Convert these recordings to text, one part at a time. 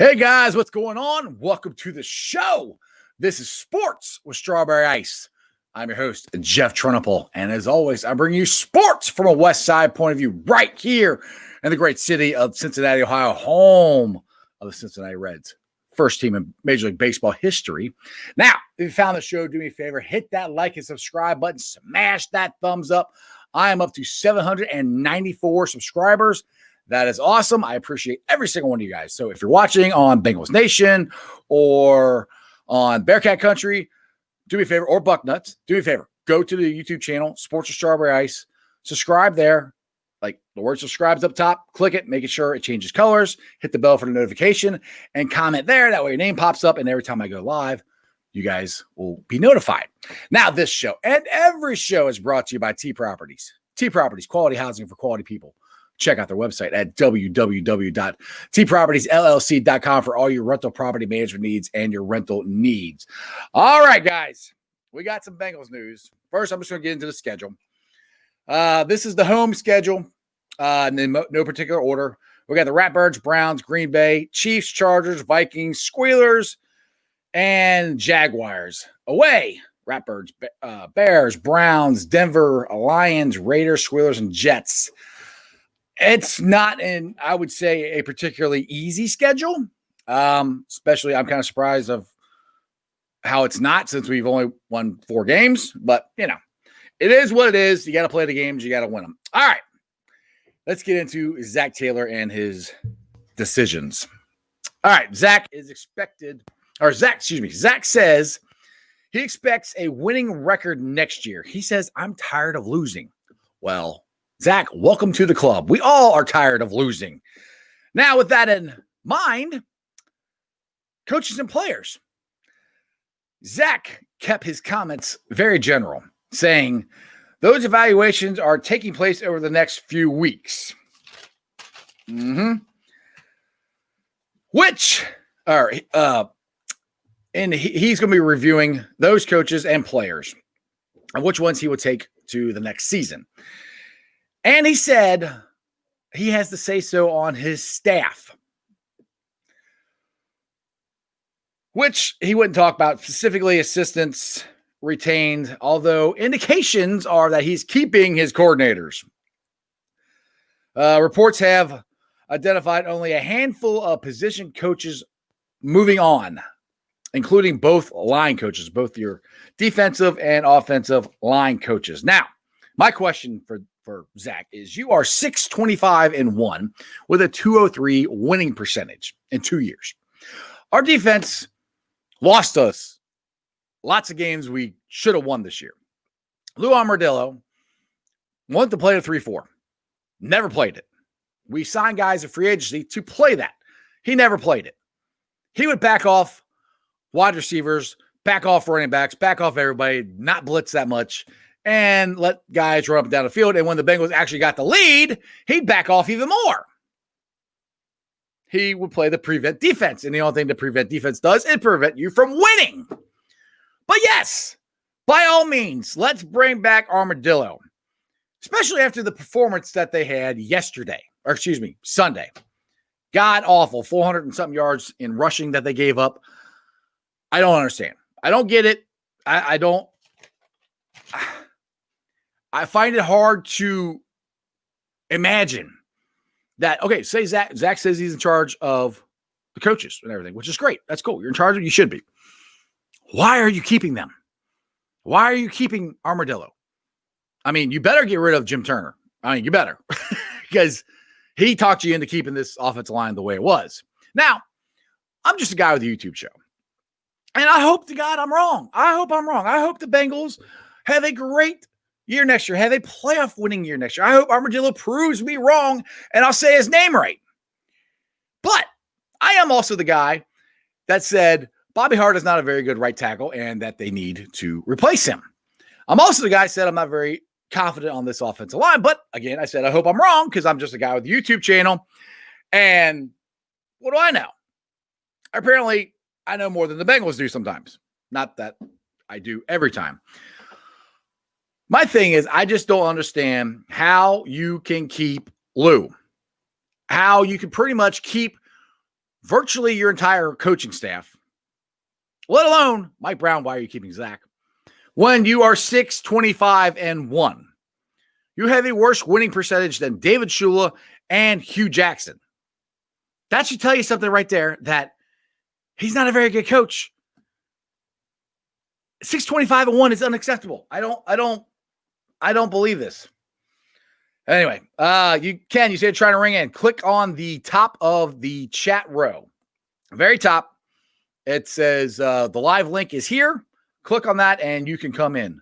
Hey guys, what's going on? Welcome to the show. This is Sports with Strawberry Ice. I'm your host, Jeff Trunapple, and as always, I bring you sports from a West Side point of view right here in the great city of Cincinnati, Ohio, home of the Cincinnati Reds, first team in Major League Baseball history. Now, if you found the show, do me a favor, hit that like and subscribe button, smash that thumbs up. I am up to 794 subscribers. That is awesome. I appreciate every single one of you guys. So if you're watching on Bengals Nation or on Bearcat Country, do me a favor, or Bucknuts, do me a favor. Go to the YouTube channel, Sports with Strawberry Ice. Subscribe there. Like the word subscribe's up top. Click it, making sure it changes colors. Hit the bell for the notification and comment there. That way your name pops up, and every time I go live, you guys will be notified. Now, this show and every show is brought to you by T Properties. T Properties, quality housing for quality people. Check out their website at www.tpropertiesllc.com for all your rental property management needs and your rental needs. All right, guys, we got some Bengals news. First, I'm just going to get into the schedule. This is the home schedule, and in no particular order. We got the Ratbirds, Browns, Green Bay, Chiefs, Chargers, Vikings, Squealers, and Jaguars. Away, Ratbirds, Bears, Browns, Denver, Lions, Raiders, Squealers, and Jets. It's not I would say, a particularly easy schedule. Especially, I'm kind of surprised of how it's not, since we've only won 4 games. But, you know, it is what it is. You got to play the games. You got to win them. All right. Let's get into Zach Taylor and his decisions. All right. Zach says he expects a winning record next year. He says, I'm tired of losing. Well, Zach, welcome to the club. We all are tired of losing. Now, with that in mind, coaches and players. Zach kept his comments very general, saying those evaluations are taking place over the next few weeks. And he's going to be reviewing those coaches and players and which ones he will take to the next season. And he said he has to say so on his staff, which he wouldn't talk about, specifically assistants retained, although indications are that he's keeping his coordinators. Reports have identified only a handful of position coaches moving on, including both line coaches, both your defensive and offensive line coaches. Now, my question for Zach is, you are 625-1 with a 203 winning percentage in 2 years. Our defense lost us lots of games we should have won this year. Lou Armadillo wanted to play the 3-4. Never played it. We signed guys at free agency to play that. He never played it. He would back off wide receivers, back off running backs, back off everybody, not blitz that much, and let guys run up and down the field. And when the Bengals actually got the lead, he'd back off even more. He would play the prevent defense. And the only thing the prevent defense does is prevent you from winning. But yes, by all means, let's bring back Armadillo, especially after the performance that they had Sunday. God awful, 400 and something yards in rushing that they gave up. I don't understand. I don't get it. I find it hard to imagine that. Okay, say Zach says he's in charge of the coaches and everything, which is great. That's cool. You're in charge of it. You should be. Why are you keeping them? Why are you keeping Armadillo? I mean, you better get rid of Jim Turner. I mean, you better, because he talked you into keeping this offensive line the way it was. Now, I'm just a guy with a YouTube show, and I hope to God I'm wrong. I hope I'm wrong. I hope the Bengals have a great year next year, have a playoff winning year next year. I hope Armadillo proves me wrong and I'll say his name right. But I am also the guy that said Bobby Hart is not a very good right tackle and that they need to replace him. I'm also the guy that said I'm not very confident on this offensive line. But again, I said I hope I'm wrong, because I'm just a guy with a YouTube channel. And what do I know? Apparently, I know more than the Bengals do sometimes. Not that I do every time. My thing is, I just don't understand how you can keep Lou, how you can pretty much keep virtually your entire coaching staff, let alone Mike Brown. Why are you keeping Zach? When you are 6-25-1, you have a worse winning percentage than David Shula and Hugh Jackson. That should tell you something right there, that he's not a very good coach. 6-25-1 is unacceptable. I don't believe this. Anyway, you see it trying to ring in. Click on the top of the chat row. Very top. It says the live link is here. Click on that and you can come in.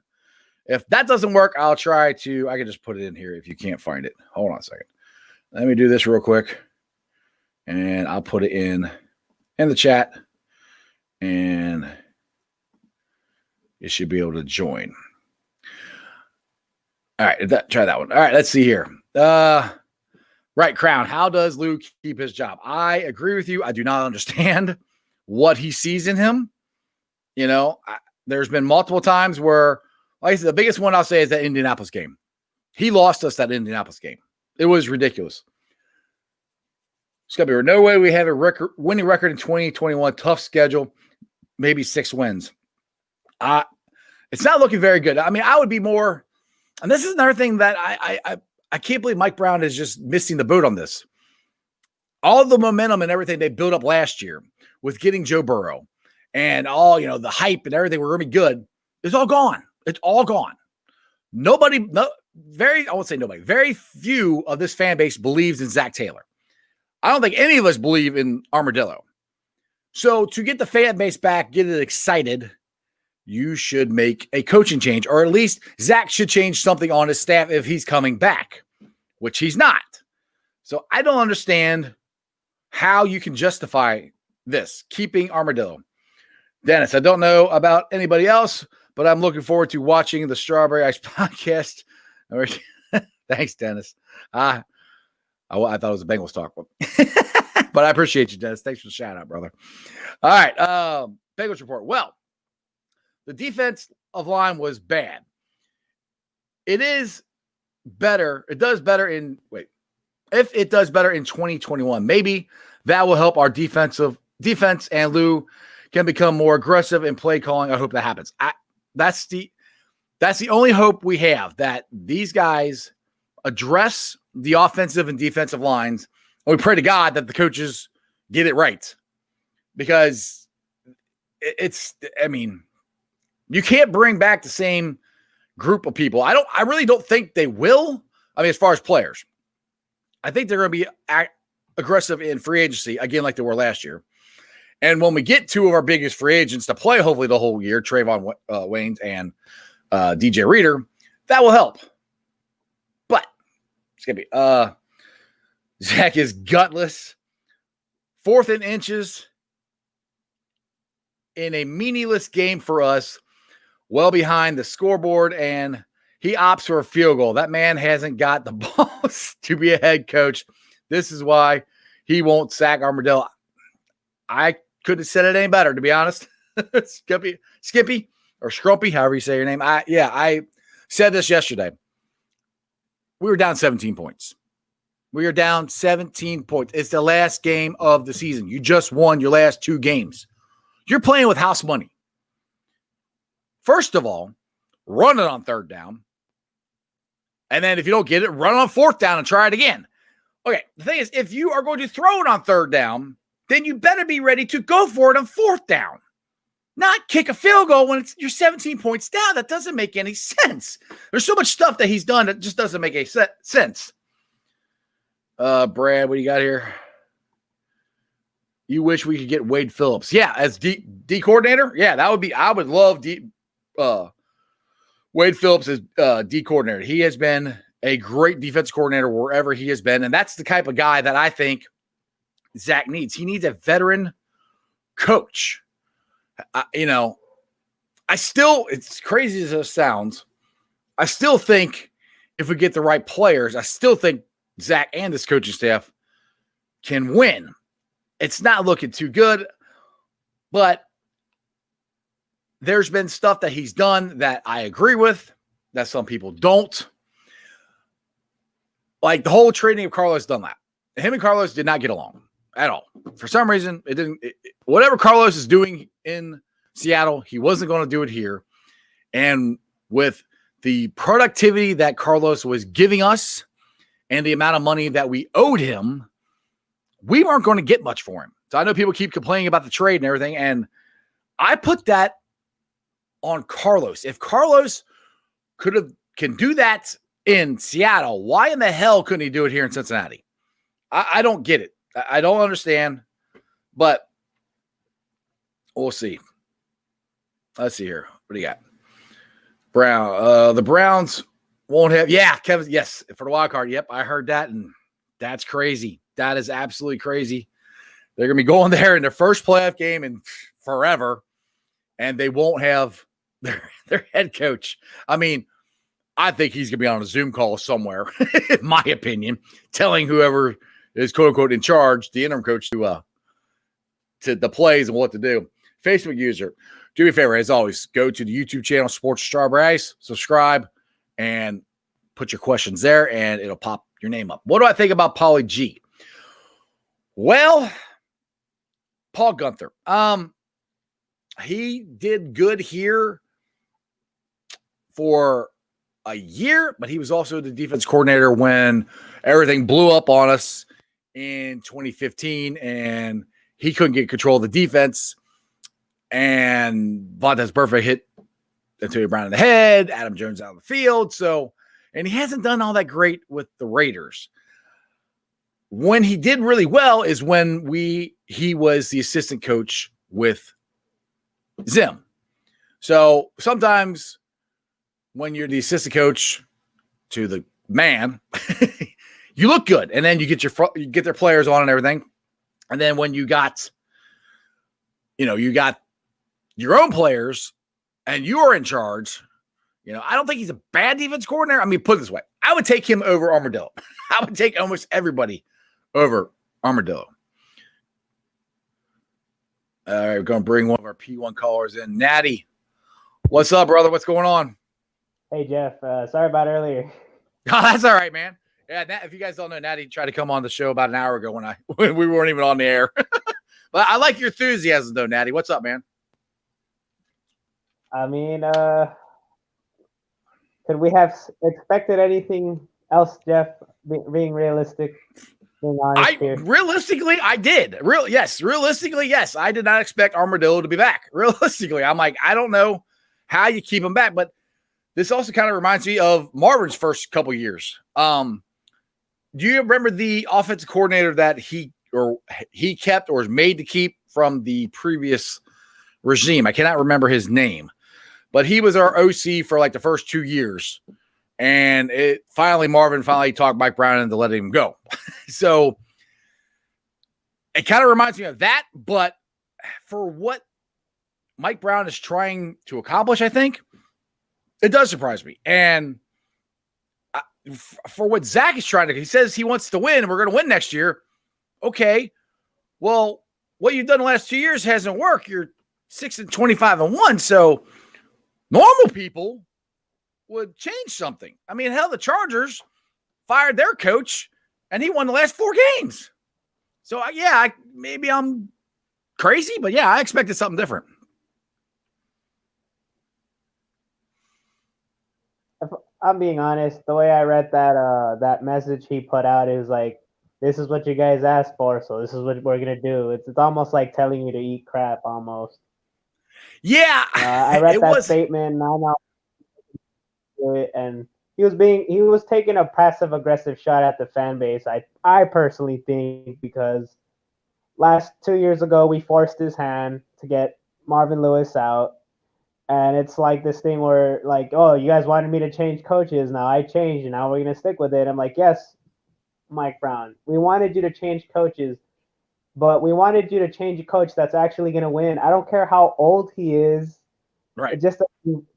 If that doesn't work, I can just put it in here if you can't find it. Hold on a second. Let me do this real quick. And I'll put it in the chat. And you should be able to join. All right, try that one. All right, let's see here. Right, Crown. How does Lou keep his job? I agree with you. I do not understand what he sees in him. There's been multiple times where, like I said, the biggest one I'll say is that Indianapolis game. He lost us that Indianapolis game. It was ridiculous. Scubby, no way we have a winning record in 2021. Tough schedule, maybe 6 wins. It's not looking very good. I mean, I would be more. And this is another thing that I can't believe Mike Brown is just missing the boat on this. All the momentum and everything they built up last year with getting Joe Burrow and all, the hype and everything were going to be good. It's all gone. It's all gone. Very few of this fan base believes in Zach Taylor. I don't think any of us believe in Armadillo. So to get the fan base back, get it excited, you should make a coaching change, or at least Zach should change something on his staff if he's coming back, which he's not. So I don't understand how you can justify this, keeping Armadillo. Dennis, I don't know about anybody else, but I'm looking forward to watching the Strawberry Ice podcast. Thanks, Dennis. I thought it was a Bengals talk, but I appreciate you, Dennis. Thanks for the shout out, brother. All right. Bengals report. Well, the defense of line was bad. It is better. It does better if it does better in 2021, maybe that will help our defense, and Lou can become more aggressive in play calling. I hope that happens. That's the only hope we have, that these guys address the offensive and defensive lines. And we pray to God that the coaches get it right, because you can't bring back the same group of people. I really don't think they will. I mean, as far as players, I think they're going to be aggressive in free agency again, like they were last year. And when we get 2 of our biggest free agents to play, hopefully the whole year, Trayvon Waynes and DJ Reader, that will help. But it's going to be Zach is gutless. 4th and inches in a meaningless game for us, well behind the scoreboard, and he opts for a field goal. That man hasn't got the balls to be a head coach. This is why he won't sack Armadillo. I couldn't have said it any better, to be honest. Skippy or Scrumpy, however you say your name. I said this yesterday. We were down 17 points. We are down 17 points. It's the last game of the season. You just won your last 2 games. You're playing with house money. First of all, run it on 3rd down. And then if you don't get it, run it on 4th down and try it again. Okay, the thing is, if you are going to throw it on 3rd down, then you better be ready to go for it on 4th down. Not kick a field goal when you're 17 points down. That doesn't make any sense. There's so much stuff that he's done that just doesn't make any sense. Brad, what do you got here? You wish we could get Wade Phillips. Yeah, as D coordinator? Yeah, that would be – I would love Wade Phillips as D coordinator. He has been a great defense coordinator wherever he has been, and that's the type of guy that I think Zach needs. He needs a veteran coach. It's crazy as it sounds, I still think if we get the right players, I still think Zach and this coaching staff can win. It's not looking too good, but there's been stuff that he's done that I agree with, that some people don't. Like the whole trading of Carlos Dunlap. Him and Carlos did not get along. at all. For some reason, it didn't. Whatever Carlos is doing in Seattle, he wasn't going to do it here. And with the productivity that Carlos was giving us and the amount of money that we owed him, we weren't going to get much for him. So I know people keep complaining about the trade and everything, and I put that on Carlos. If Carlos can do that in Seattle, why in the hell couldn't he do it here in Cincinnati? I don't get it. I don't understand, but we'll see. Let's see here. What do you got? The Browns won't have. Yeah, Kevin. Yes, for the wild card. Yep, I heard that, and that's crazy. That is absolutely crazy. They're gonna be going there in their first playoff game in forever, and they won't have their head coach. I mean, I think he's gonna be on a Zoom call somewhere, in my opinion, telling whoever is quote unquote in charge, the interim coach, to the plays and what to do. Facebook user, do me a favor, as always, go to the YouTube channel Sports Strawberry Ice, subscribe, and put your questions there, and it'll pop your name up. What do I think about Paulie G? Well, Paul Gunther, he did good here for a year, but he was also the defense coordinator when everything blew up on us in 2015, and he couldn't get control of the defense. And Vontaze Burfict hit Antonio Brown in the head, Adam Jones out of the field. So, and he hasn't done all that great with the Raiders. When he did really well is when he was the assistant coach with Zim. So sometimes when you're the assistant coach to the man, you look good, and then you get their players on and everything. And then when you got your own players and you're in charge, I don't think he's a bad defense coordinator. I mean, put it this way, I would take him over Armadillo. I would take almost everybody over Armadillo. All right, we're going to bring one of our P1 callers in. Natty, what's up, brother? What's going on? Hey, Jeff. Sorry about earlier. Oh, that's all right, man. Yeah, if you guys don't know, Natty tried to come on the show about an hour ago when we weren't even on the air. But I like your enthusiasm, though, Natty. What's up, man? I mean, could we have expected anything else, Jeff, being realistic? Realistically, I did. Realistically, yes. I did not expect Armadillo to be back. Realistically, I'm like, I don't know how you keep him back, but this also kind of reminds me of Marvin's first couple years. Do you remember the offensive coordinator that he kept or was made to keep from the previous regime? I cannot remember his name, but he was our OC for like the first 2 years. And Marvin finally talked Mike Brown into letting him go. So it kind of reminds me of that, but for what Mike Brown is trying to accomplish, I think it does surprise me. And for what Zach is trying to, he says he wants to win and we're going to win next year. Okay. Well, what you've done the last 2 years hasn't worked. You're 6-25-1. So normal people would change something. I mean, hell, the Chargers fired their coach and he won the last 4 games. So maybe I'm crazy, but I expected something different. If I'm being honest, the way I read that message he put out is like, this is what you guys asked for, so this is what we're gonna do. It's almost like telling you to eat crap, almost. Yeah, I read that statement. And he was taking a passive aggressive shot at the fan base. I personally think because last 2 years ago we forced his hand to get Marvin Lewis out, and it's like this thing where like, oh, you guys wanted me to change coaches, now I changed, and now we're gonna stick with it. I'm like, yes, Mike Brown, we wanted you to change coaches, but we wanted you to change a coach that's actually gonna win. I don't care how old he is, right? Just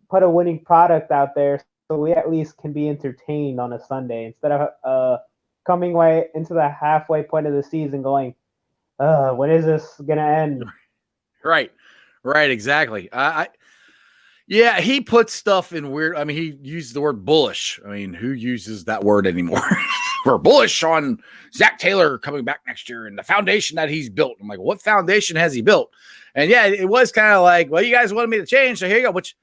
put a winning product out there. So we at least can be entertained on a Sunday instead of coming way into the halfway point of the season going, when is this going to end? Right, exactly. Yeah, he puts stuff in weird. I mean, he used the word bullish. I mean, who uses that word anymore? We're bullish on Zach Taylor coming back next year and the foundation that he's built. I'm like, what foundation has he built? And yeah, it was kind of like, well, you guys wanted me to change, so here you go. Which,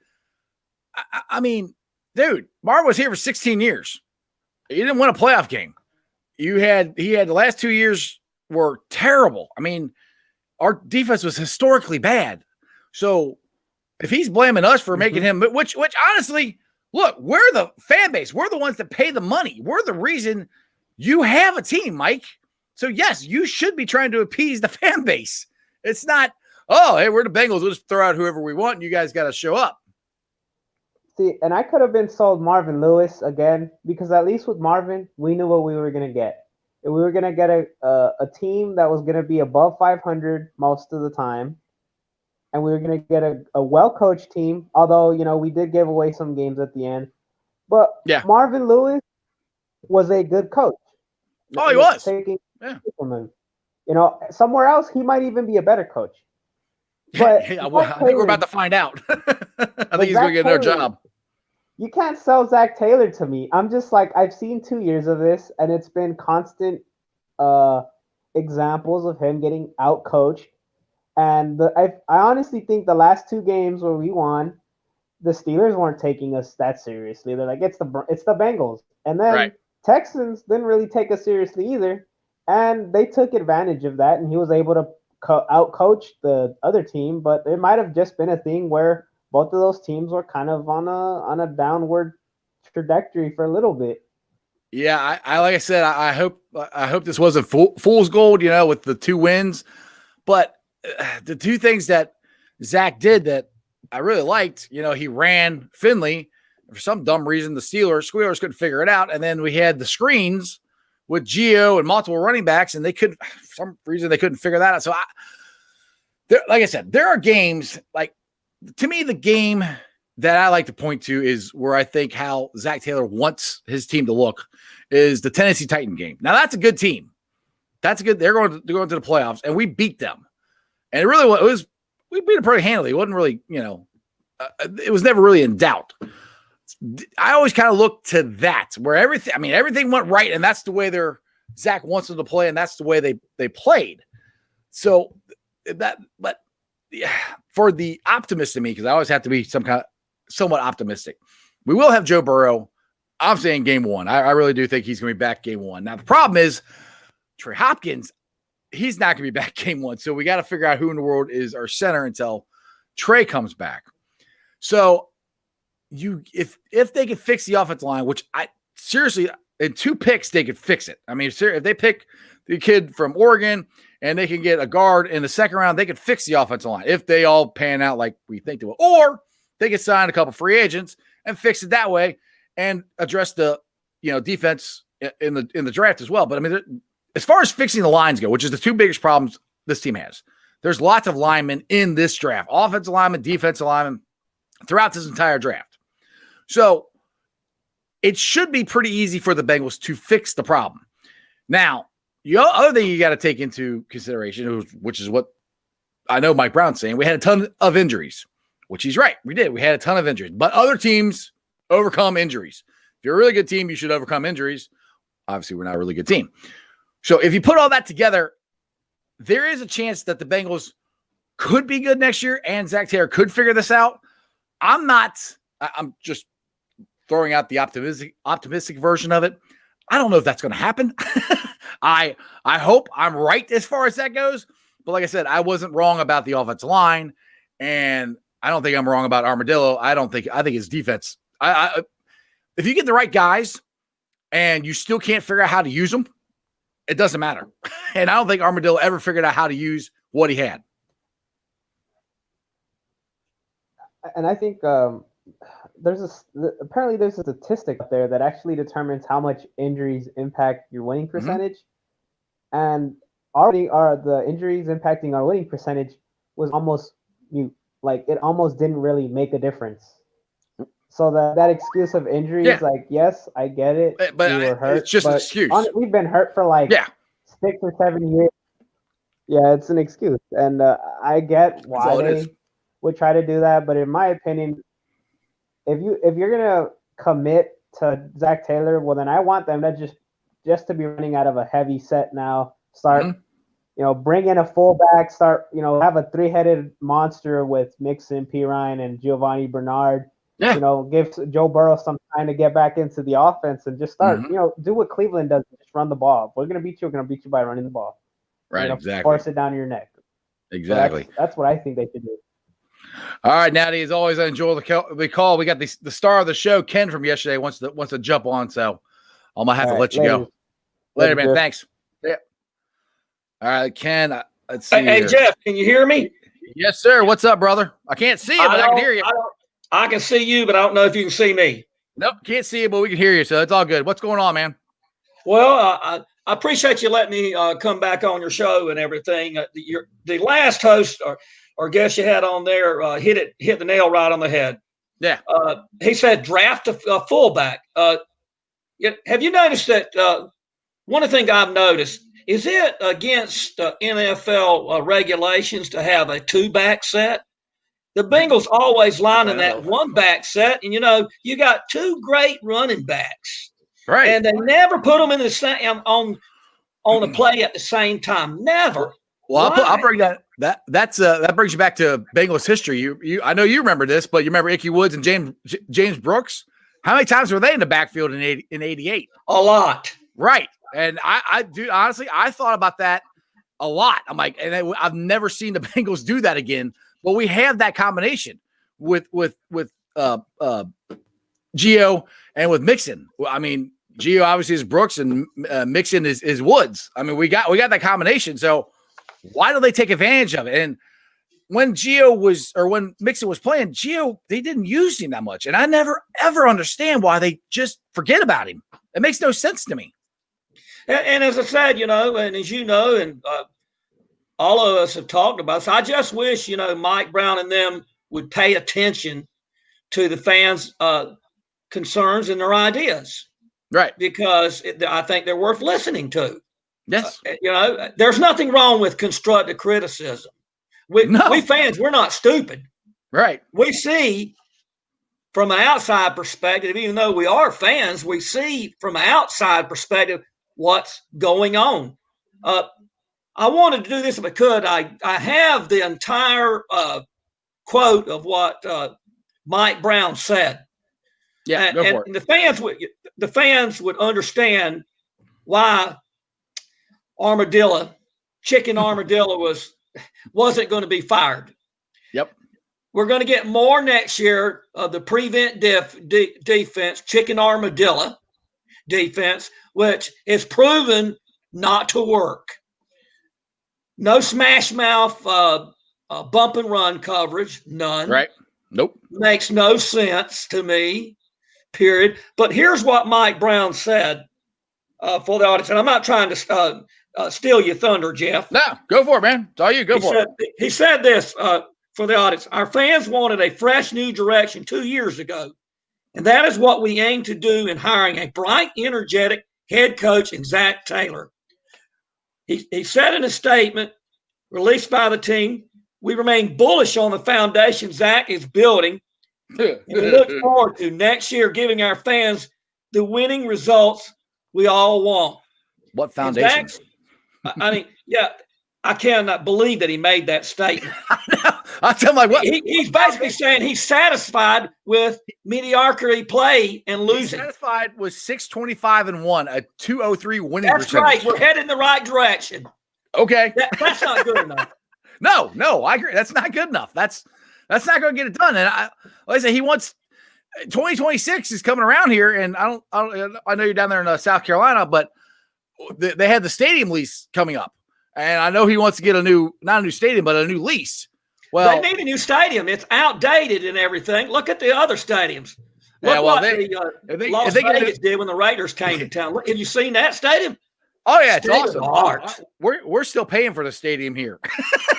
I mean, dude, Marvin was here for 16 years. He didn't win a playoff game. He had the last 2 years were terrible. I mean, our defense was historically bad. So if he's blaming us for making him, which honestly, look, we're the fan base. We're the ones that pay the money. We're the reason you have a team, Mike. So yes, you should be trying to appease the fan base. It's not, oh, hey, we're the Bengals. We'll just throw out whoever we want, and you guys got to show up. See, and I could have been sold Marvin Lewis again, because at least with Marvin, we knew what we were going to get. And we were going to get a team that was going to be above 500 most of the time. And we were going to get a well-coached team, although, we did give away some games at the end. But yeah, Marvin Lewis was a good coach. Oh, he was. From him. Somewhere else, he might even be a better coach. But I think we're about to find out. I think he's going to get another job. You can't sell Zach Taylor to me. I'm just like, I've seen 2 years of this, and it's been constant examples of him getting out-coached. And I honestly think the last 2 games where we won, the Steelers weren't taking us that seriously. They're like, it's the Bengals. And then Texans didn't really take us seriously either. And they took advantage of that, and he was able to out-coach the other team. But it might have just been a thing where both of those teams were kind of on a downward trajectory for a little bit. Yeah, I like I said, I hope this wasn't fool's gold, with the 2 wins. But the 2 things that Zach did that I really liked, he ran Finley. For some dumb reason, the Squealers couldn't figure it out. And then we had the screens with Gio and multiple running backs, and for some reason, they couldn't figure that out. So, like I said, there are games, like, to me, the game that I like to point to is where I think how Zach Taylor wants his team to look is the Tennessee Titan game. Now, that's a good team. They're going to the playoffs, and we beat them. And we beat it pretty handily. It wasn't really, it was never really in doubt. I always kind of look to that where everything went right, and that's the way Zach wants them to play, and that's the way they played. So but yeah, for the optimist in me, because I always have to be somewhat optimistic. We will have Joe Burrow. I'm saying game 1. I really do think he's going to be back game 1. Now the problem is Trey Hopkins. He's not going to be back game 1. So we got to figure out who in the world is our center until Trey comes back. So if they could fix the offensive line, which I seriously, in 2 picks, they could fix it. I mean, if they pick the kid from Oregon and they can get a guard in the second round, they could fix the offensive line if they all pan out like we think they will. Or they could sign a couple free agents and fix it that way and address the defense in the draft as well. But I mean, as far as fixing the lines go, which is the 2 biggest problems this team has, there's lots of linemen in this draft, offensive linemen, defensive linemen, throughout this entire draft. So it should be pretty easy for the Bengals to fix the problem. Now, the other thing you got to take into consideration, which is what I know Mike Brown's saying, we had a ton of injuries, which he's right. We did. We had a ton of injuries. But other teams overcome injuries. If you're a really good team, you should overcome injuries. Obviously, we're not a really good team. So if you put all that together, there is a chance that the Bengals could be good next year and Zach Taylor could figure this out. I'm just throwing out the optimistic version of it. I don't know if that's going to happen. I hope I'm right as far as that goes. But like I said, I wasn't wrong about the offensive line, and I don't think I'm wrong about Armadillo. I think his defense. If you get the right guys and you still can't figure out how to use them, it doesn't matter. And I don't think Armadillo ever figured out how to use what he had. And I think apparently there's a statistic out there that actually determines how much injuries impact your winning percentage. And already the injuries impacting our winning percentage was almost mute. Like, it almost didn't really make a difference. So that excuse of injuries, like, yes, I get it. But we were hurt. It's just an excuse. We've been hurt for 6 or 7 years. Yeah, it's an excuse. And I get why they would try to do that. But in my opinion, if you're gonna commit to Zach Taylor, well then I want them to just to be running out of a heavy set now. Start, bring in a fullback. Start, have a three-headed monster with Mixon, P. Ryan, and Giovanni Bernard. Yeah. Give Joe Burrow some time to get back into the offense and just start. Do what Cleveland does, just run the ball. If we're gonna beat you, we're gonna beat you by running the ball. Right, exactly. Force it down your neck. Exactly. So that's what I think they should do. All right, Natty, as always, I enjoy the call. We got the star of the show, Ken from yesterday, wants to jump on, so I might have to let you go. Later, man. Thanks. Yeah. All right, Ken. Let's see. Hey, Jeff, can you hear me? Yes, sir. What's up, brother? I can't see you, but I can hear you. I can see you, but I don't know if you can see me. Nope, can't see you, but we can hear you, so it's all good. What's going on, man? Well, I appreciate you letting me come back on your show and everything. The last host or guest you had on there hit the nail right on the head. Yeah. He said draft a fullback. Have you noticed that one of the things I've noticed, is it against NFL regulations to have a two-back set? The Bengals always line in that one-back set, and, you got two great running backs. Right. And they never put them in the same on a play at the same time. Never. Well, I'll bring that brings you back to Bengals history. I know you remember this, but you remember Ickey Woods and James Brooks? How many times were they in the backfield in 88? A lot. Right. And I do honestly, I thought about that a lot. I'm like, and I've never seen the Bengals do that again. But we have that combination with Gio and with Mixon. I mean, Gio obviously is Brooks and Mixon is Woods. I mean, we got that combination. So why do they take advantage of it? And when when Mixon was playing, Gio, they didn't use him that much. And I never, ever understand why they just forget about him. It makes no sense to me. And as I said, and as you know, and all of us have talked about, so I just wish, Mike Brown and them would pay attention to the fans' concerns and their ideas. Right. Because I think they're worth listening to. Yes. There's nothing wrong with constructive criticism. We fans, we're not stupid. Right. We see from an outside perspective, even though we are fans, we see from an outside perspective what's going on. I wanted to do this if I could. I have the entire quote of what Mike Brown said. Yeah, go for it. And the fans would understand why Chicken Armadillo wasn't going to be fired. Yep. We're going to get more next year of the prevent defense, Chicken Armadillo defense, which is proven not to work. No smash mouth bump and run coverage, none. Right. Nope. Makes no sense to me, period. But here's what Mike Brown said for the audience. And I'm not trying to steal your thunder, Jeff. No, go for it, man. It's all you. Go for it. He said this for the audience. Our fans wanted a fresh new direction 2 years ago. And that is what we aim to do in hiring a bright, energetic head coach in Zach Taylor. He said in a statement released by the team, we remain bullish on the foundation Zach is building. And we look forward to next year giving our fans the winning results we all want. What foundation? I cannot believe that he made that statement. I tell him, like, what? He's basically saying he's satisfied with mediocrity play and losing. He's satisfied with 625-1, a 203 winning That's percentage. Right. We're heading in the right direction. Okay. That's not good enough. No, I agree. That's not good enough. That's not going to get it done. And like I say, he wants 2026 is coming around here, and I know you're down there in South Carolina, but they have the stadium lease coming up, and I know he wants to get not a new stadium, but a new lease. Well, they need a new stadium. It's outdated and everything. Look at the other stadiums. Look what Las Vegas did when the Raiders came to town. Have you seen that stadium? Oh yeah, it's awesome. Art. We're still paying for the stadium here.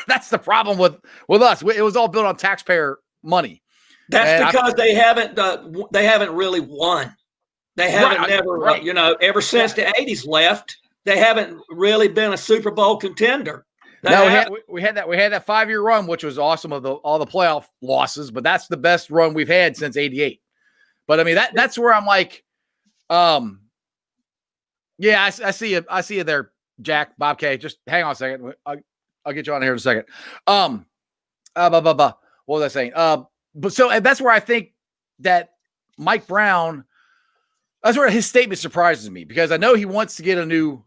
That's the problem with us. It was all built on taxpayer money. That's because they haven't really won. They haven't ever since the 80s left, they haven't really been a Super Bowl contender. We had that 5-year run, which was awesome of all the playoff losses, but that's the best run we've had since '88. But I mean, that's where I'm like, yeah, I see you. I see you there, Jack, Bob K. Just hang on a second. I'll get you on here in a second. What was I saying? But so and that's where I think that Mike Brown, that's where his statement surprises me, because I know he wants to get a new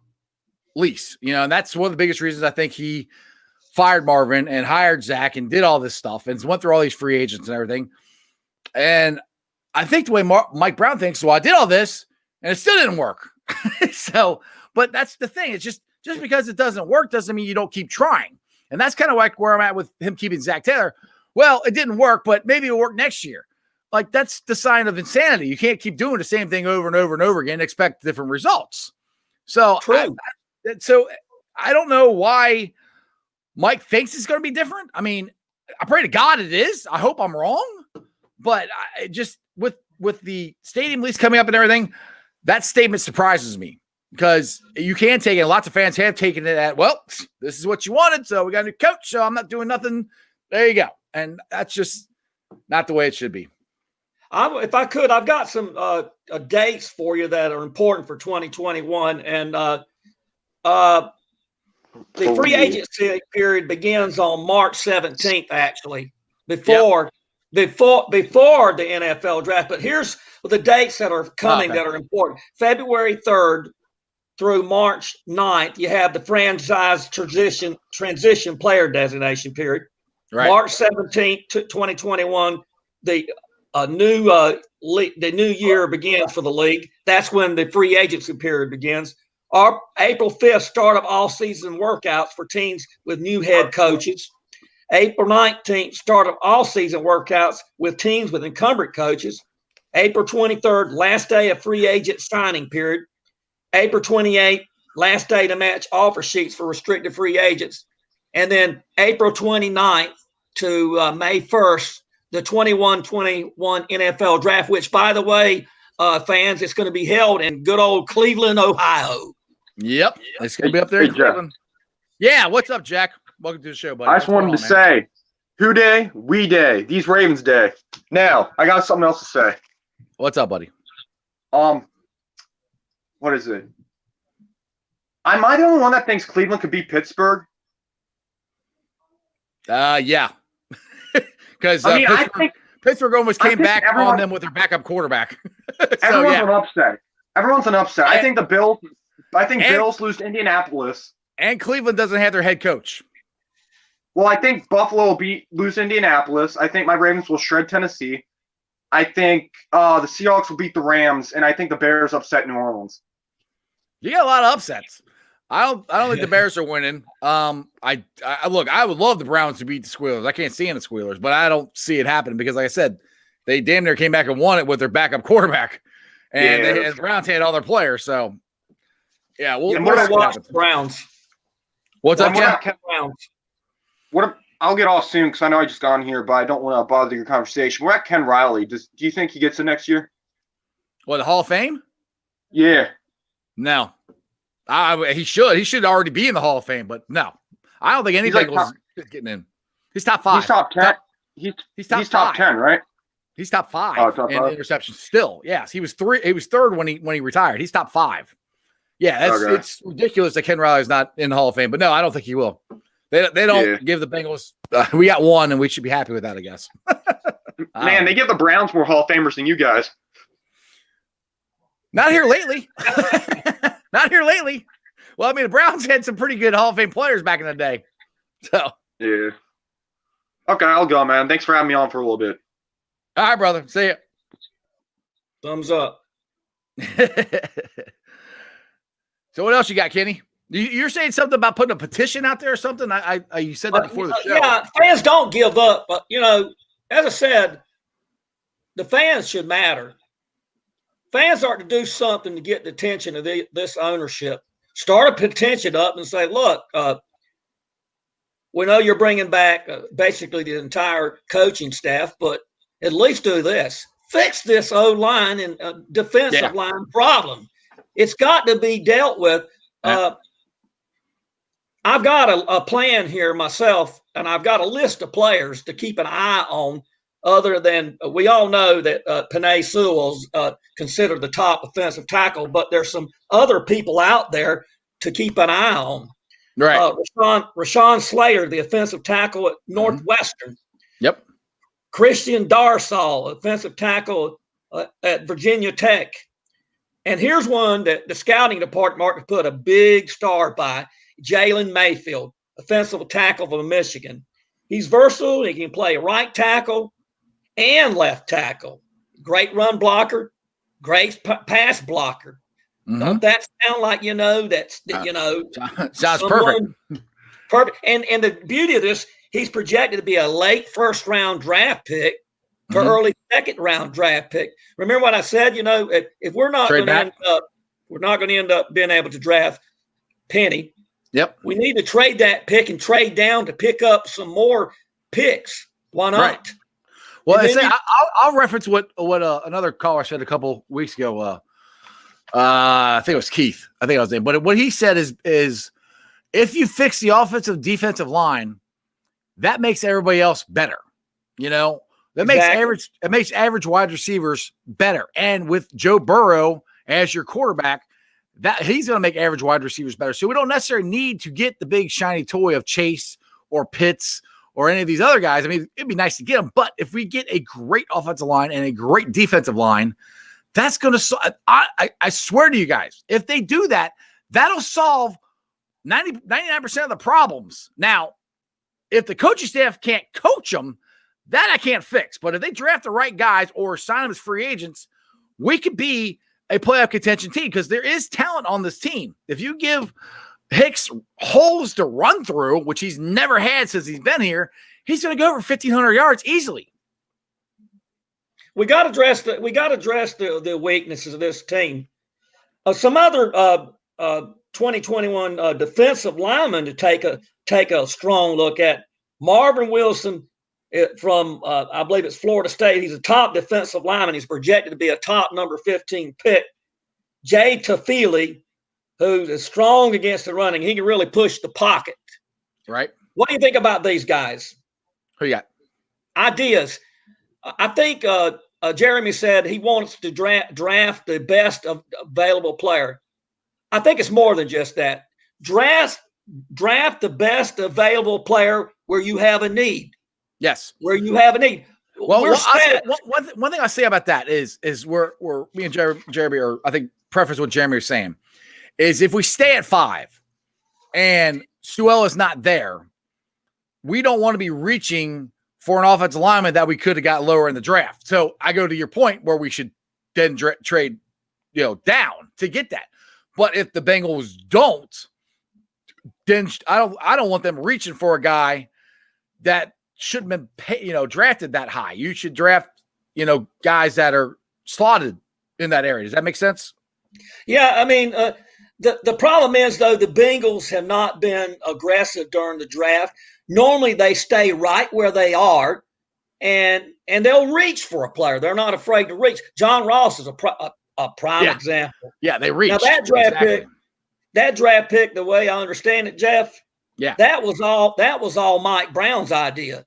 lease, and that's one of the biggest reasons I think he fired Marvin and hired Zach and did all this stuff and went through all these free agents and everything. And I think the way Mike Brown thinks, well, I did all this and it still didn't work. So, but that's the thing. It's just because it doesn't work doesn't mean you don't keep trying. And that's kind of like where I'm at with him keeping Zach Taylor. Well, it didn't work, but maybe it'll work next year. Like, that's the sign of insanity. You can't keep doing the same thing over and over and over again and expect different results. So, I don't know why Mike thinks it's going to be different. I mean, I pray to God it is. I hope I'm wrong. But I just with the stadium lease coming up and everything, that statement surprises me, because you can take it. Lots of fans have taken it at, well, this is what you wanted, so we got a new coach, so I'm not doing nothing. There you go. And that's just not the way it should be. If I could, I've got some dates for you that are important for 2021. And the free agency period begins on March 17th, actually, before the NFL draft. But here's the dates that are coming that are important. February 3rd through March 9th, you have the franchise transition player designation period. Right. March 17th, 2021, the new year begins for the league. That's when the free agency period begins. April 5th, start of all season workouts for teams with new head coaches. April 19th, start of all season workouts with teams with incumbent coaches. April 23rd, last day of free agent signing period. April 28th, last day to match offer sheets for restricted free agents. And then April 29th to May 1st, the 21-21 NFL draft, which, by the way, fans, it's going to be held in good old Cleveland, Ohio. Yep. It's going to be up there in Cleveland. Yeah. What's up, Jack? Welcome to the show, buddy. I just wanted to say, who day, we day, these Ravens day. Now, I got something else to say. What's up, buddy? What is it? Am I the only one that thinks Cleveland could beat Pittsburgh? Yeah. Because I think Pittsburgh almost came back on them with their backup quarterback. Everyone's an upset. Everyone's an upset. I think the Bills. Bills lose to Indianapolis, and Cleveland doesn't have their head coach. Well, I think Buffalo will lose Indianapolis. I think my Ravens will shred Tennessee. I think the Seahawks will beat the Rams, and I think the Bears upset New Orleans. You got a lot of upsets. I don't think the Bears are winning. I look, I would love the Browns to beat the Squealers. I can't see any Squealers, but I don't see it happening because, like I said, they damn near came back and won it with their backup quarterback, and the Browns had all their players. So, yeah, we'll watch the Browns. What's up, Ken? Browns. I'll get off soon because I know I just got on here, but I don't want to bother your conversation. We're at Ken Riley. Do you think he gets it next year? What, the Hall of Fame? Yeah. No. He should. He should already be in the Hall of Fame, but no. I don't think anything was getting in. He's top 5. He's top 10. He's top 10, right? He's top 5 in interceptions still. Yes, he was 3. He was 3rd when he retired. He's top 5. Yeah, it's ridiculous that Ken Riley's not in the Hall of Fame, but no, I don't think he will. They don't give the Bengals. We got one, and we should be happy with that, I guess. Man, they give the Browns more Hall of Famers than you guys. Not here lately. Not here lately. Well, I mean, the Browns had some pretty good Hall of Fame players back in the day. So yeah. Okay, I'll go, man. Thanks for having me on for a little bit. All right, brother. See ya. Thumbs up. So what else you got, Kenny? You're saying something about putting a petition out there or something? You said that before the show. Yeah, fans don't give up. But, as I said, the fans should matter. Fans are to do something to get the attention of this ownership. Start a petition up and say, look, we know you're bringing back basically the entire coaching staff, but at least do this. Fix this O-line and defensive line problem. It's got to be dealt with. I've got a plan here myself, and I've got a list of players to keep an eye on other than we all know that Penei Sewell's considered the top offensive tackle, but there's some other people out there to keep an eye on. Right. Rashawn Slater, the offensive tackle at Northwestern. Yep. Christian Darsal, offensive tackle at Virginia Tech. And here's one that the scouting department put a big star by, Jalen Mayfield, offensive tackle from Michigan. He's versatile. He can play right tackle and left tackle. Great run blocker, great pass blocker. Don't that sound like, sounds perfect. Perfect. And the beauty of this, he's projected to be a late first-round draft pick to early second-round draft pick. Remember what I said? If we're not going to end up being able to draft Penny. Yep. We need to trade that pick and trade down to pick up some more picks. Why not? Right. Well, I'll reference what another caller said a couple weeks ago. I think it was Keith. I think I was name. But what he said is if you fix the offensive defensive line, that makes everybody else better. That makes average wide receivers better. And with Joe Burrow as your quarterback, that he's going to make average wide receivers better. So we don't necessarily need to get the big shiny toy of Chase or Pitts or any of these other guys. I mean, it'd be nice to get them, but if we get a great offensive line and a great defensive line, that's going to I swear to you guys, if they do that, that'll solve 99% of the problems. Now, if the coaching staff can't coach them, that I can't fix. But if they draft the right guys or sign them as free agents, we could be a playoff contention team because there is talent on this team. If you give Hicks holes to run through, which he's never had since he's been here, he's going to go over 1,500 yards easily. We got to address the weaknesses of this team. Some other 2021 defensive linemen to take a strong look at. Marvin Wilson from I believe it's Florida State. He's a top defensive lineman. He's projected to be a top number 15 pick. Jay Tafili, who's strong against the running. He can really push the pocket. Right. What do you think about these guys? Who you got? Ideas. I think Jeremy said he wants to draft the best available player. I think it's more than just that. Draft the best available player where you have a need. Yes. Where you have a need. Well, one thing I say about that is we're me and Jeremy are, I think, preface what Jeremy was saying, is if we stay at 5 and Sewell is not there, we don't want to be reaching for an offensive lineman that we could have got lower in the draft. So I go to your point where we should then trade, down to get that. But if the Bengals don't, then I don't want them reaching for a guy that shouldn't have been drafted that high. You should draft, guys that are slotted in that area. Does that make sense? Yeah, I mean, the problem is, though, the Bengals have not been aggressive during the draft. Normally, they stay right where they are, and they'll reach for a player. They're not afraid to reach. John Ross is a prime example. Yeah, they reach. Now, that draft pick, the way I understand it, Jeff, that was all Mike Brown's idea.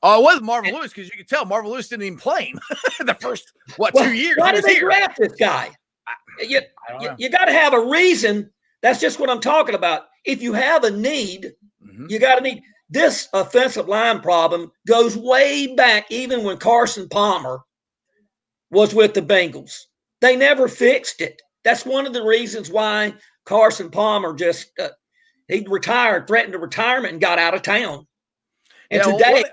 Oh, it wasn't Marvin Lewis, because you could tell Marvin Lewis didn't even play him the first 2 years. Why did they draft this guy? You got to have a reason. That's just what I'm talking about. If you have a need, you got to need. This offensive line problem goes way back, even when Carson Palmer was with the Bengals. They never fixed it. That's one of the reasons why Carson Palmer just he retired, threatened to retirement, and got out of town. And today,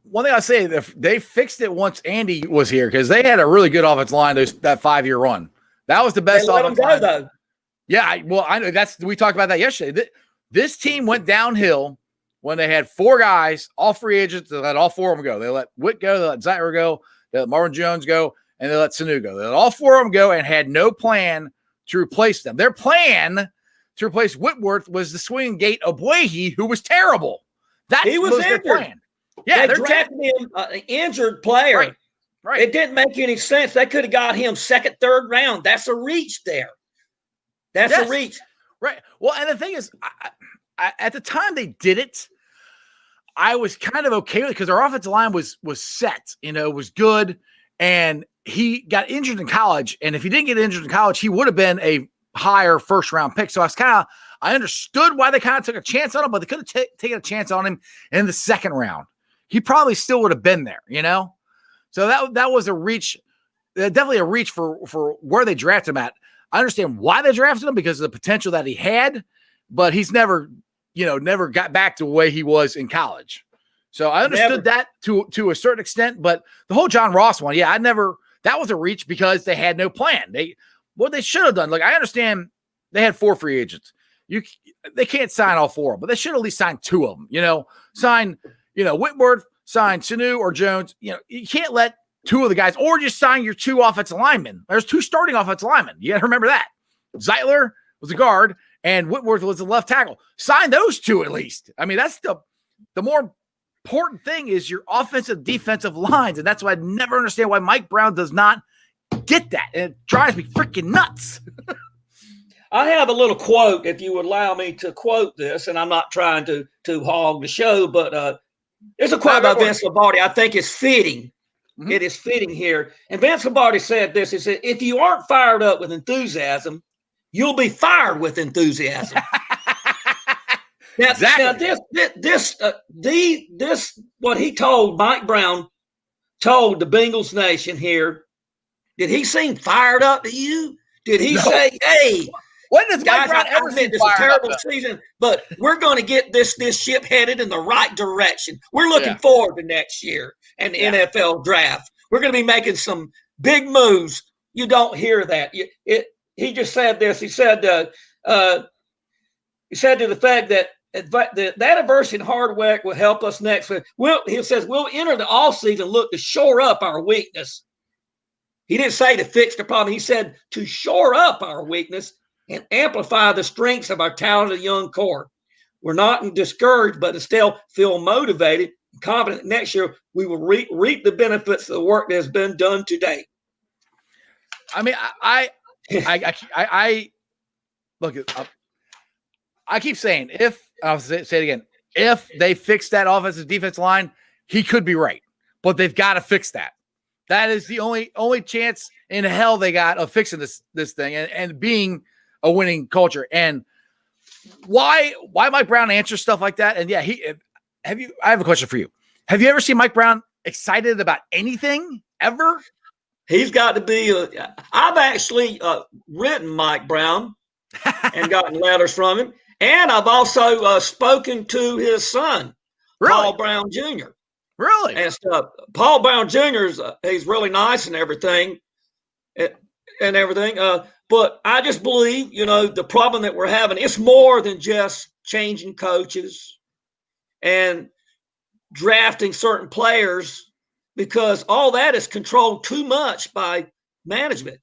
one thing I say, they fixed it once Andy was here, because they had a really good offensive line that 5-year run. That was the best. They let them go, though. Yeah, I know we talked about that yesterday. This team went downhill when they had 4 guys, all free agents. They let all 4 of them go. They let Witt go, they let Zaire go, they let Marvin Jones go, and they let Sanu go. They let all 4 of them go and had no plan to replace them. Their plan to replace Whitworth was the swinging gate Obwehi, who was terrible. He was their plan. Yeah, they drafted him an injured player. Right. It didn't make any sense. They could have got him second, third round. That's a reach there. That's a reach. Right. Well, and the thing is, at the time they did it, I was kind of okay with it because our offensive line was set, was good. And he got injured in college. And if he didn't get injured in college, he would have been a higher first round pick. So I understood why they kind of took a chance on him, but they could have taken a chance on him in the second round. He probably still would have been there, So that was a reach, definitely a reach for where they drafted him at. I understand why they drafted him because of the potential that he had, but he's never got back to the way he was in college. So I understood that to a certain extent, but the whole John Ross one, that was a reach because they had no plan. What they should have done, I understand they had 4 free agents. They can't sign all 4 of them, but they should at least sign 2 of them, sign, Whitworth, sign Sanu or Jones. You can't let 2 of the guys, or just sign your 2 offensive linemen. There's 2 starting offensive linemen. You got to remember that. Zeitler was a guard and Whitworth was the left tackle. Sign those 2 at least. I mean, that's the more important thing is your offensive defensive lines. And that's why I never understand why Mike Brown does not get that. And it drives me freaking nuts. I have a little quote, if you would allow me to quote this, and I'm not trying to hog the show, but there's a quote by Vince Lombardi I think is fitting. Mm-hmm. It is fitting here. And Vince Lombardi said this. He said, if you aren't fired up with enthusiasm, you'll be fired with enthusiasm. Now, exactly. Now this what he told Mike Brown told the Bengals Nation here. Did he seem fired up to you? Did he say, "Hey, when does Mike Brown ever seem this is a terrible season, but we're going to get this ship headed in the right direction. We're looking forward to next year and the NFL draft. We're going to be making some big moves." You don't hear that. He just said this. He said to the fact that adversity and hard work will help us next. He says we'll enter the offseason look to shore up our weakness. He didn't say to fix the problem. He said to shore up our weakness and amplify the strengths of our talented young core. We're not discouraged, but still feel motivated and confident next year we will reap the benefits of the work that has been done today. I mean, I look. I keep saying I'll say it again. If they fix that offensive defense line, he could be right, but they've got to fix that. That is the only chance in hell they got of fixing this thing and being a winning culture. And why Mike Brown answers stuff like that? And I have a question for you. Have you ever seen Mike Brown excited about anything ever? He's got to be. I've actually written Mike Brown and gotten letters from him, and I've also spoken to his son, Paul Brown Jr. Really? And stuff. Paul Brown Jr. He's really nice and everything, but I just believe, the problem that we're having, it's more than just changing coaches and drafting certain players, because all that is controlled too much by management.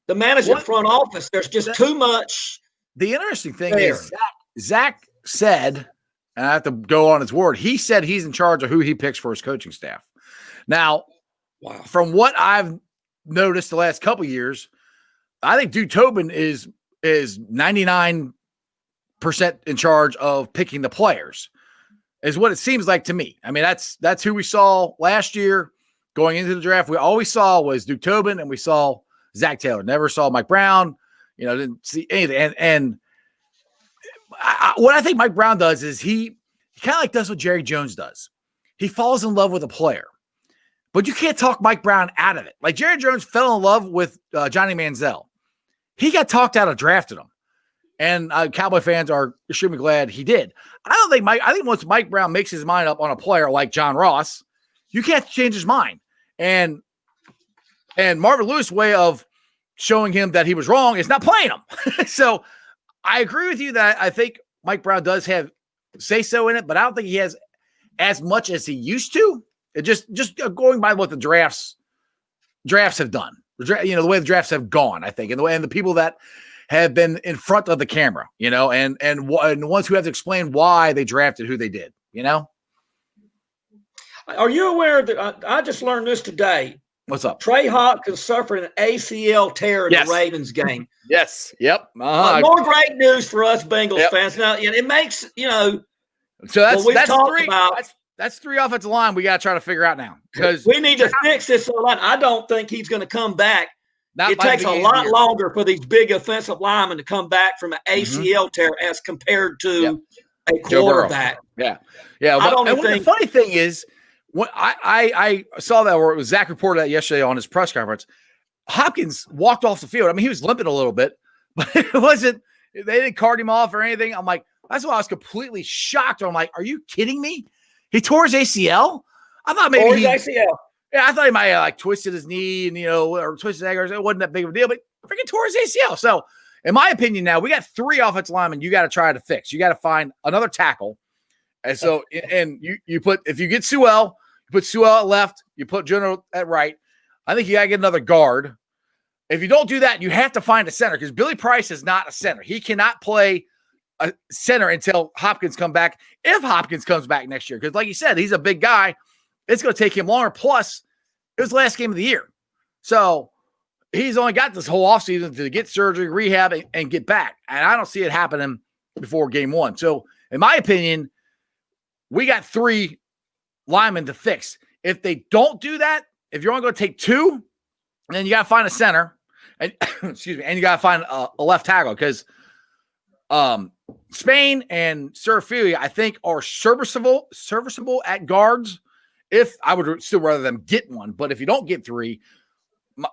The management front office, there's just too much. The interesting thing is Zach said, and I have to go on his word, he said he's in charge of who he picks for his coaching staff. Now, from what I've noticed the last couple of years, I think Duke Tobin is 99% in charge of picking the players, is what it seems like to me. I mean, that's who we saw last year going into the draft. We always saw was Duke Tobin, and we saw Zach Taylor. Never saw Mike Brown. Didn't see anything. And what I think Mike Brown does is he kind of does what Jerry Jones does. He falls in love with a player, but you can't talk Mike Brown out of it. Like Jerry Jones fell in love with Johnny Manziel. He got talked out of drafting him. And Cowboy fans are extremely glad he did. I think once Mike Brown makes his mind up on a player like John Ross, you can't change his mind. And Marvin Lewis' way of showing him that he was wrong is not playing him. So I agree with you that I think Mike Brown does have say-so in it, but I don't think he has as much as he used to. It just going by what the drafts have done. The way the drafts have gone, I think, and the people that have been in front of the camera, and the ones who have to explain why they drafted who they did, Are you aware that I just learned this today? What's up? Trey Hopkins suffered an ACL tear in the Ravens game. Yes. Yep. More great news for us Bengals fans. Now, it makes, So that's we've talked three. about- That's three offensive line we got to try to figure out now, because we need to fix this line. I don't think he's going to come back. not It by the takes a beginning of the lot year. longer for these big offensive linemen to come back from an ACL tear as compared to a Joe Burrow. quarterback. Yeah. I don't And think- the funny thing is, when I saw that, where it was Zach reported that yesterday on his press conference, Hopkins walked off the field. I mean, he was limping a little bit, but it wasn't. They didn't cart him off or anything. I'm like, that's why I was completely shocked. I'm like, are you kidding me? He tore his ACL. I thought maybe he ACL. Yeah, I thought he might have like twisted his knee and, or twisted his ankle. It wasn't that big of a deal, but freaking tore his ACL. So, in my opinion, now we got three offensive linemen you got to try to fix. You got to find another tackle. And so, and you put, if you get Sewell, you put Sewell at left, you put General at right. I think you got to get another guard. If you don't do that, you have to find a center, because Billy Price is not a center. He cannot play a center until Hopkins come back, if Hopkins comes back next year. Because like you said, he's a big guy. It's going to take him longer. Plus, it was the last game of the year. So he's only got this whole offseason to get surgery, rehab, and get back. And I don't see it happening before game one. So in my opinion, we got three linemen to fix. If they don't do that, if you're only going to take two, then you got to find a center. And excuse me, and you got to find a left tackle, because Spain and Serafili, I think, are serviceable at guards. If I would still rather them get one, but if you don't get three,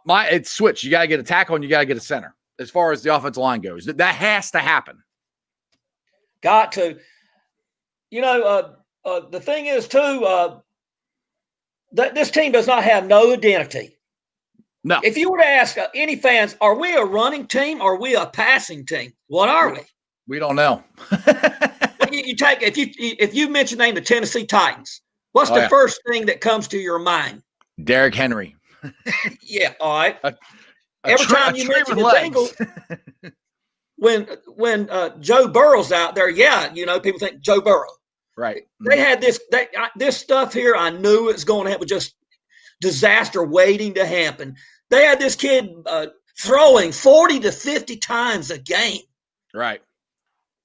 it's switch. You got to get a tackle and you got to get a center. As far as the offensive line goes, that has to happen. Got to. The thing is too, that this team does not have no identity. No. If you were to ask any fans, are we a running team or are we a passing team? What are we? We don't know. You take if you mention name the Tennessee Titans, what's the first thing that comes to your mind? Derrick Henry. Yeah, all right. Every time you mention the Bengals, when Joe Burrow's out there, people think Joe Burrow. Right. They had this stuff here. I knew it was going to happen. Just disaster waiting to happen. They had this kid throwing 40 to 50 times a game. Right.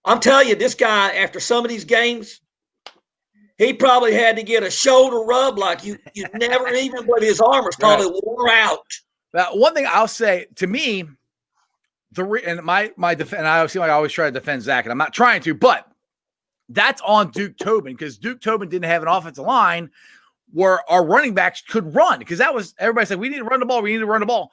I'm telling you, this guy, after some of these games, he probably had to get a shoulder rub like you never even, but his arm was probably wore out. Now, one thing I'll say, to me, my defense, and I seem like I always try to defend Zach, and I'm not trying to, but that's on Duke Tobin, because Duke Tobin didn't have an offensive line where our running backs could run, because that was, everybody said, we need to run the ball.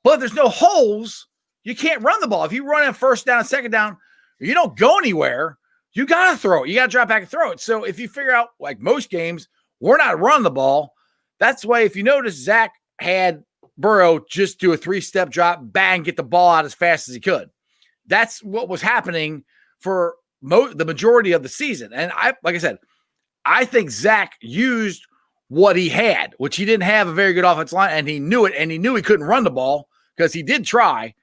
But if there's no holes, you can't run the ball. If you run in first down and second down, you don't go anywhere. You got to throw it. You got to drop back and throw it. So if you figure out, like most games, we're not running the ball. That's why, if you notice, Zach had Burrow just do a 3-step drop, bang, get the ball out as fast as he could. That's what was happening for the majority of the season. And like I said, I think Zach used what he had, which he didn't have a very good offensive line, and he knew it, and he knew he couldn't run the ball because he did try.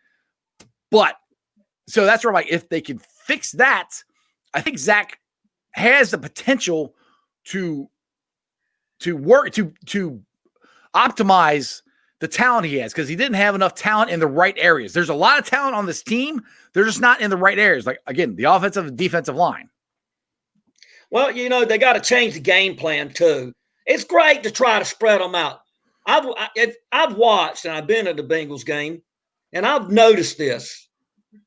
But so that's where I'm like, if they can fix that, I think Zach has the potential to work to optimize the talent he has, because he didn't have enough talent in the right areas. There's a lot of talent on this team. They're just not in the right areas. Like, again, the offensive and defensive line. Well, they got to change the game plan too. It's great to try to spread them out. I've watched, and I've been at the Bengals game, and I've noticed this.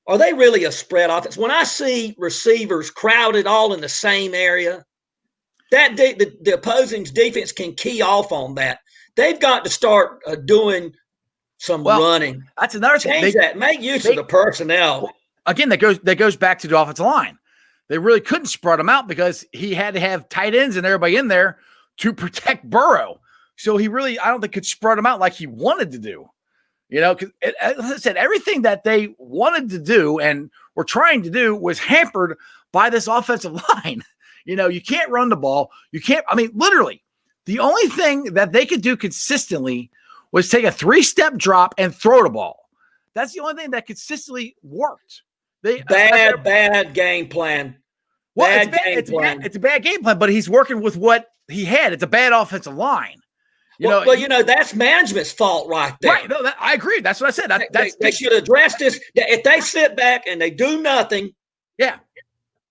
Are they really a spread offense? When I see receivers crowded all in the same area, that the opposing's defense can key off on that. They've got to start doing some running. That's another thing. Change that. Make use of the personnel. Again, that goes back to the offensive line. They really couldn't spread them out because he had to have tight ends and everybody in there to protect Burrow. So he really, I don't think, could spread them out like he wanted to do. Because as I said, everything that they wanted to do and were trying to do was hampered by this offensive line. You can't run the ball. You can't, literally, the only thing that they could do consistently was take a 3-step drop and throw the ball. That's the only thing that consistently worked. Bad game plan. Well, it's a bad game plan, but he's working with what he had. It's a bad offensive line. That's management's fault right there. Right. No, I agree. That's what I said. They should address this. If they sit back and they do nothing,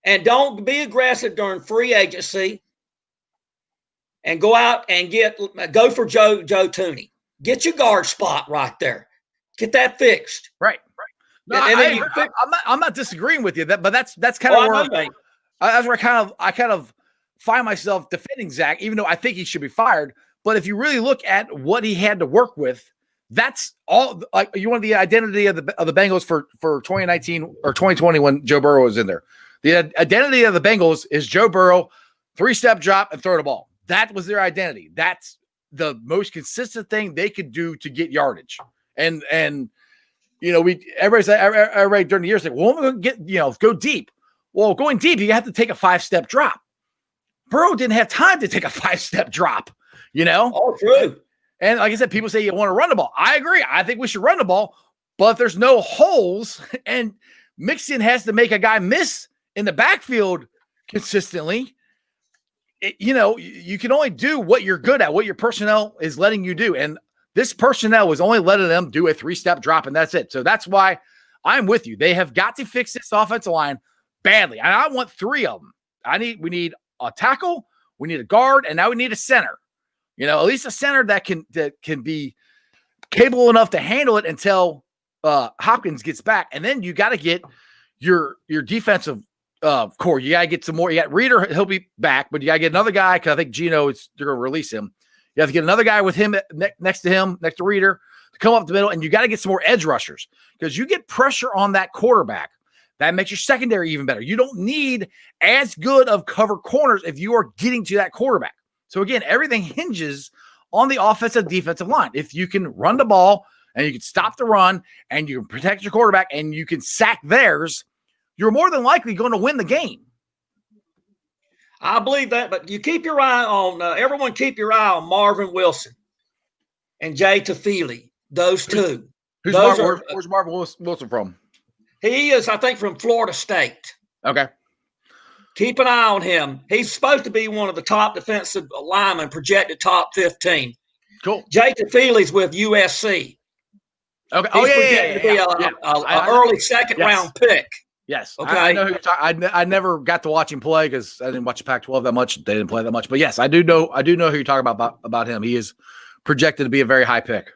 and don't be aggressive during free agency. And go out and go for Joe Tooney. Get your guard spot right there. Get that fixed. Right. No, I'm not disagreeing with you. But that's kind of where that's where I kind of find myself defending Zach, even though I think he should be fired. But if you really look at what he had to work with, that's all. Like, you want the identity of the Bengals for 2019 or 2020 when Joe Burrow was in there. The identity of the Bengals is Joe Burrow, 3-step drop and throw the ball. That was their identity. That's the most consistent thing they could do to get yardage. And everybody during the years like, well, we're going to go deep. Well, going deep, you have to take a 5-step drop. Burrow didn't have time to take a 5-step drop. Oh, true. And like I said, people say you want to run the ball. I agree. I think we should run the ball, but if there's no holes and Mixon has to make a guy miss in the backfield consistently, you can only do what you're good at, what your personnel is letting you do. And this personnel was only letting them do a 3-step drop, and that's it. So that's why I'm with you. They have got to fix this offensive line badly. And I want 3 of them. We need a tackle, we need a guard, and now we need a center. At least a center that can be capable enough to handle it until Hopkins gets back. And then you got to get your defensive core. You got to get some more. You got Reader, he'll be back, but you got to get another guy because I think Geno they're going to release him. You have to get another guy with him next to Reader to come up the middle, and you got to get some more edge rushers because you get pressure on that quarterback. That makes your secondary even better. You don't need as good of cover corners if you are getting to that quarterback. So again, everything hinges on the offensive defensive line. If you can run the ball and you can stop the run and you can protect your quarterback and you can sack theirs, you're more than likely going to win the game. I believe that, but you keep your eye on everyone. Keep your eye on Marvin Wilson and Jay Tafili. Those two. Where's Marvin Wilson from? He is, I think, from Florida State. Okay. Keep an eye on him. He's supposed to be one of the top defensive linemen, projected top 15. Cool. Jay Tafili's with USC. Okay. He's projected to be an early second-round pick. Yes. Okay. I know who you're talking. I never got to watch him play because I didn't watch the Pac-12 that much. They didn't play that much. But yes, I do know who you're talking about him. He is projected to be a very high pick.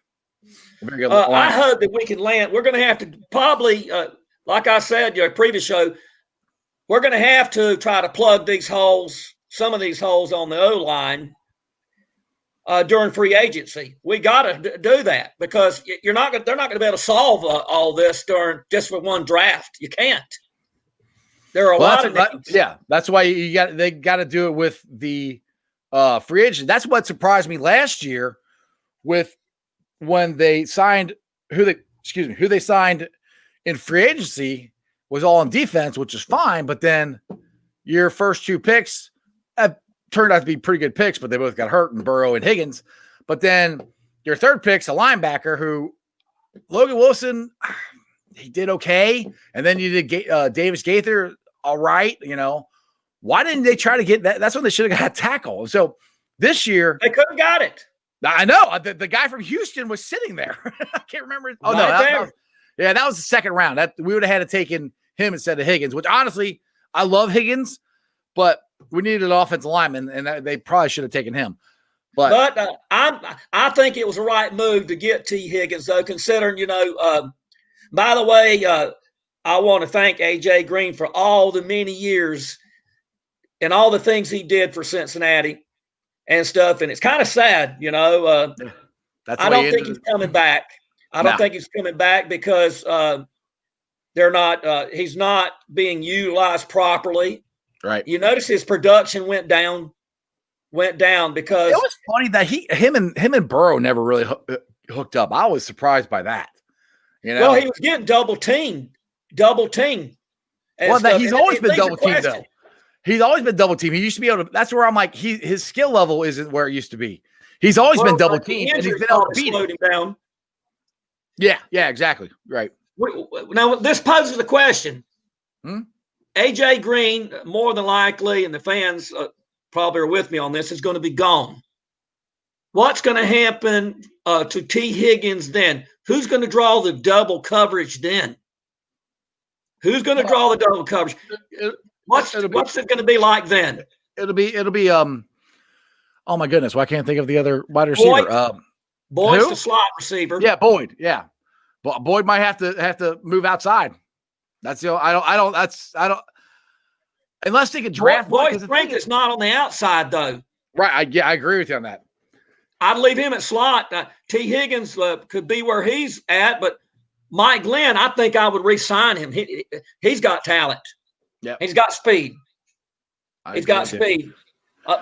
Very good I hope that we can land. We're going to have to probably, like I said, your previous show, we're going to have to try to plug these holes, some of these holes on the O-line during free agency. We got to do that because they're not going to be able to solve all this during just for one draft. You can't. There are a lot of names. That's why they got to do it with the free agent. That's what surprised me last year with when they signed who they signed in free agency was all on defense, which is fine. But then your first 2 picks turned out to be pretty good picks, but they both got hurt in Burrow and Higgins. But then your third pick's a linebacker who Logan Wilson, he did okay. And then you did Davis Gaither, all right. Why didn't they try to get that? That's when they should have got a tackle. So this year they could have got it. I know the guy from Houston was sitting there. I can't remember. Oh no, that was the second round. That we would have had to taken him instead of Higgins. Which honestly, I love Higgins, but we needed an offensive lineman, and they probably should have taken him. But I think it was the right move to get T. Higgins, though, considering by the way, I want to thank AJ Green for all the many years and all the things he did for Cincinnati and stuff. And it's kind of sad, I don't think he's coming back. I don't think he's coming back because he's not being utilized properly. Right. You notice his production went down because it was funny that him and Burrow never really hooked up. I was surprised by that. Well, he was getting double teamed. Well, he's always been double teamed though. He's always been double teamed. He used to be able to. That's where I'm like, his skill level isn't where it used to be. He's always been double teamed, and he's been able to beat him down. Yeah, exactly. Right. Now this poses a question. AJ Green, more than likely, and the fans probably are with me on this, is going to be gone. What's going to happen to T. Higgins then? Who's going to draw the double coverage then? Who's going to draw the double coverage? What's it going to be like then? It'll be oh my goodness, why can't I think of the other wide receiver? Boyd's who? the slot receiver. Yeah, Boyd. Yeah, but Boyd might have to move outside. That's I don't. Unless they could draft Boyd Frank is not on the outside though. Right. I agree with you on that. I'd leave him at slot. T. Higgins could be where he's at, but Mike Glenn, I think I would re-sign him. He's got talent. Yeah, he's got speed. He's got speed.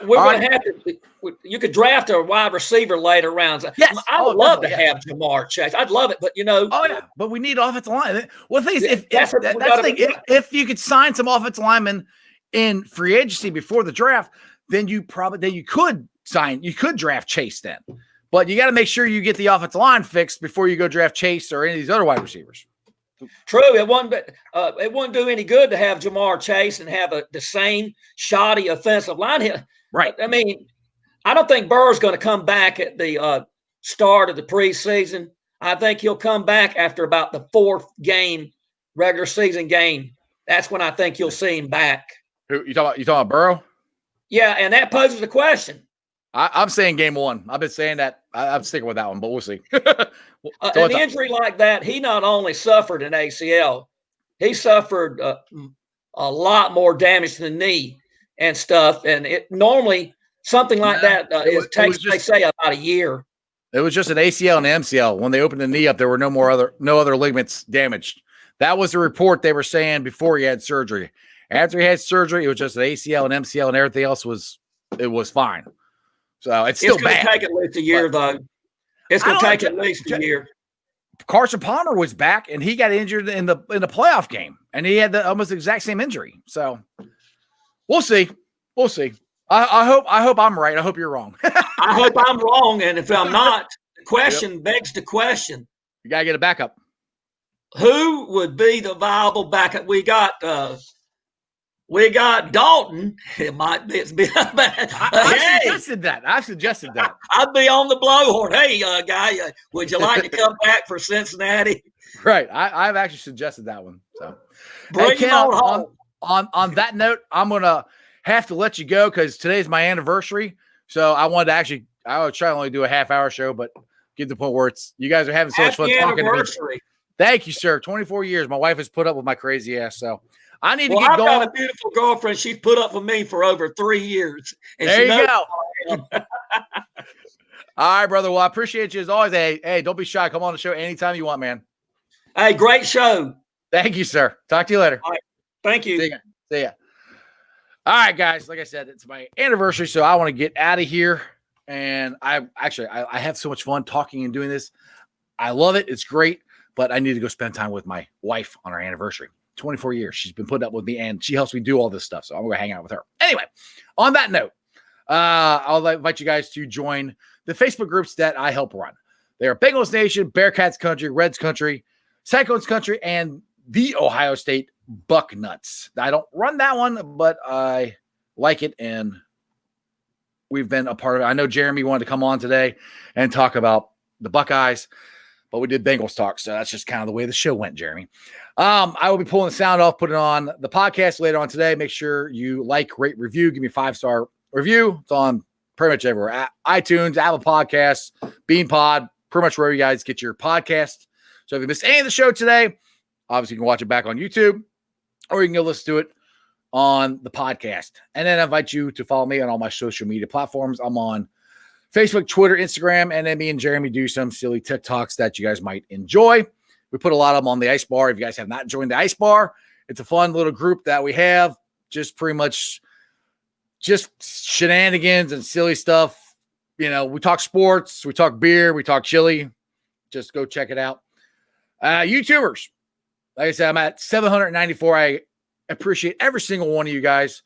We're going to have to. You could draft a wide receiver later rounds. Yes, I would love to have Jamar Chase. I'd love it, but Oh yeah, but we need offensive line. Well, the thing is, if you could sign some offensive linemen in free agency before the draft, then you could draft Chase then. But you got to make sure you get the offensive line fixed before you go draft Chase or any of these other wide receivers. True, it wouldn't do any good to have Jamar Chase and have the same shoddy offensive line. Right. I mean, I don't think Burrow's going to come back at the start of the preseason. I think he'll come back after about the fourth regular season game. That's when I think you'll see him back. Who you talking about Burrow? Yeah, and that poses a question. I'm saying game one. I've been saying that. I'm sticking with that one, but we'll see. An injury like that, he not only suffered an ACL, he suffered a lot more damage to the knee and stuff. And it normally something like that takes, they say, about a year. It was just an ACL and MCL. When they opened the knee up, there were no other ligaments damaged. That was the report they were saying before he had surgery. After he had surgery, it was just an ACL and MCL, and everything else was fine. So it's still bad. It's going to take at least a year, though. It's going to take at least a year. Carson Palmer was back, and he got injured in the playoff game, and he had almost the exact same injury. So we'll see. We'll see. I hope I'm right. I hope you're wrong. I hope I'm wrong, and if I'm not, the question begs the question. You gotta get a backup. Who would be the viable backup? We got Dalton. It might be. I suggested that. I'd be on the blowhorn. Hey, guy, would you like to come back for Cincinnati? Right. I've actually suggested that one. So, bring him on that note, I'm gonna have to let you go because today's my anniversary. So I would try to only do a half-hour show, but get to the point where you guys are having so much fun talking to me. Thank you, sir. 24 years. My wife has put up with my crazy ass. So I need to get going. I've got a beautiful girlfriend. She's put up with me for over 3 years. And there you go. All right, brother. Well, I appreciate you as always. Hey, don't be shy. Come on the show anytime you want, man. Hey, great show. Thank you, sir. Talk to you later. All right. Thank you. See ya. All right, guys. Like I said, it's my anniversary, so I want to get out of here. And I have so much fun talking and doing this. I love it. It's great. But I need to go spend time with my wife on our anniversary. 24 years. She's been putting up with me, and she helps me do all this stuff. So I'm going to hang out with her. Anyway, on that note, I'll invite you guys to join the Facebook groups that I help run. They are Bengals Nation, Bearcats Country, Reds Country, Cyclones Country, and the Ohio State Bucknuts. I don't run that one, but I like it, and we've been a part of it. I know Jeremy wanted to come on today and talk about the Buckeyes, but we did Bengals talk, so that's just kind of the way the show went, Jeremy. I will be pulling the sound off, putting it on the podcast later on today. Make sure you like, rate, review. Give me a 5-star review. It's on pretty much everywhere. iTunes, Apple Podcasts, BeanPod, pretty much wherever you guys get your podcast. So if you missed any of the show today, obviously you can watch it back on YouTube, or you can go listen to it on the podcast. And then I invite you to follow me on all my social media platforms. I'm on Facebook, Twitter, Instagram, and then me and Jeremy do some silly TikToks that you guys might enjoy. We put a lot of them on the Ice Bar. If you guys have not joined the Ice Bar, it's a fun little group that we have. Just pretty much just shenanigans and silly stuff. You know, we talk sports, we talk beer, we talk chili. Just go check it out. YouTubers. Like I said, I'm at 794. I appreciate every single one of you guys.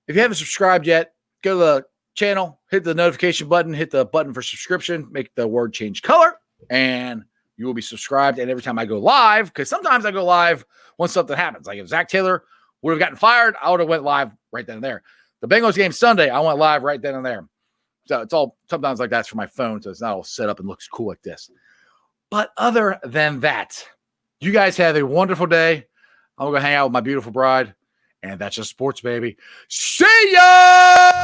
If you haven't subscribed yet, go to the channel, hit the notification button, hit the button for subscription, make the word change color, and you will be subscribed. And every time I go live, because sometimes I go live when something happens. Like if Zach Taylor would have gotten fired, I would have went live right then and there. The Bengals game Sunday, I went live right then and there. So it's all sometimes like that's for my phone, so it's not all set up and looks cool like this. But other than that, you guys have a wonderful day. I'm going to hang out with my beautiful bride, And that's just sports, baby. See ya!